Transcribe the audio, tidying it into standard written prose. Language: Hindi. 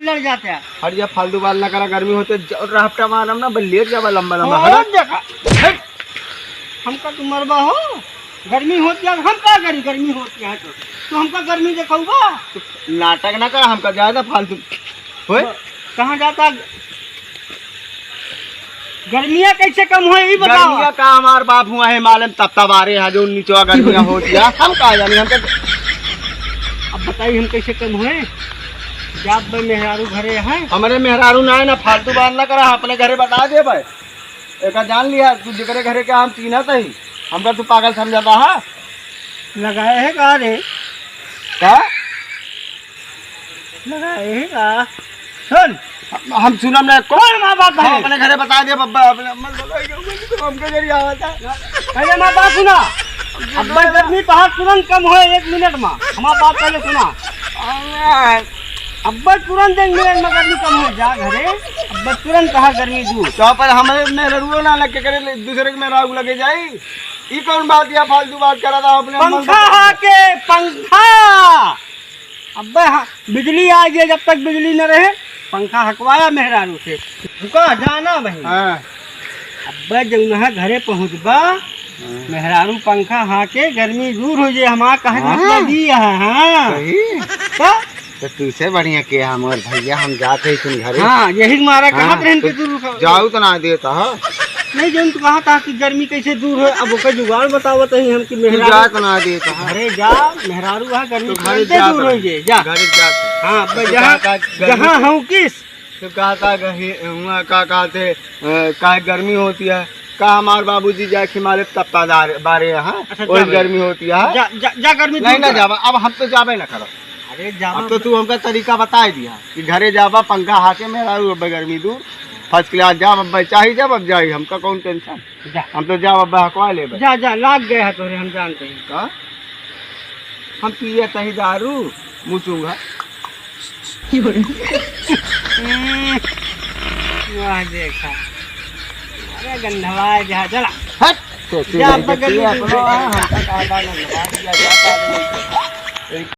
लड़ जाते हैं। हट जा, फालतू बाल ना करा, गर्मी होते राफ्टा मारम ना लेट जावा लंबा लंबा। और देखा हमका तुम मरबा हो, गर्मी होती है हम का करी, गर्मी होती है तो हमका गर्मी देखा नाटक ना कर, हमका ज्यादा फालतू होए। कहाँ जाता, गर्मियाँ कैसे कम हो ये बताओ। गर्मियाँ का हमार बाप हुआ है मालूम, तब तब आ रहे हैं जो नीचवा गर्मियाँ होती है, हम कहा जाने हमके। अब बताइए हम कैसे कम हुए, जात भाई मेहरारू घरे हैं। हमारे मेहरारू ना है ना, फालतू बात ना करा, अपने घरे बता दे भाई। एक जान लिया तू जिक्र घरे क्या हम चीना सही, हमका तू पागल समझाता है। लगाए है कहा रे, क्या लगाए है कहा, सुन हम सुनम ना कौन माँ बाप है, अपने घरे बता दे बब्बा, अपने हमके जरिए आवता पहले माँ बाप सुना। अब भाई गर्मी तो हाथ तुरंत कम हो 1 मिनट में, हमारा बात पहले सुना। अब भाई तुरंत 1 मिनट में गर्मी कम हो जा घरे, अब भाई तुरंत कहा गर्मी दूर। तो पर हमें मेहरारू ना लग के करे, दूसरे के मेहरारू लगे जाई, ये कौन बात या फालतू बात करा था अपने। पंखा हाके पंखा, अब भाई हाँ, बिजली आ गई, जब तक बिजली न रहे पंखा हकवाया मेहरारू से, रुका जाना भाई। हाँ अब जब है घरे पहुँचबा, मेहरारू पंखा हाके गर्मी दूर हो जाए, हमारा कहे मतलब दिया है। हाँ सही, तो तुझसे बढ़िया के हमारे भैया हम जाते ही तुम घरे। हाँ यही मारा कहा तो जाऊ तो ना देता है नहीं, जो तू कहा था कि गर्मी कैसे दूर हो, अब ओकर जुगाड़ बतावत है हम कि जा मेहरारू तो ना देता है। घरे जा, मेहरारू वहाँ गर्मी तो घरे कैसे दूर हो जाए जा। घरे जा। हाँ जहाँ हूँ किस तो कहा था का कहते का गर्मी होती है, का हमारे बाबूजी जाए हिमालय तप्ता बारे यहाँ वही गर्मी होती है। जा गर्मी नहीं ना जावा, अब हम तो जाबे ना करो। अरे जा, अब तो तू हमका तरीका बता दिया कि घरे जावा पंखा हाके मेहरारू अब गर्मी दूर फर्स्ट क्लास जा, अब चाहे जब अब जाई, हमका कौन टेंशन, हम तो जाओ अब हकवा ले। जा जा लाग गए है तोरे, हम जानते हैं। का हम पिए सही दारू मुचूंगा। वाह देखा, अरे गंधवा जा चला हट जा,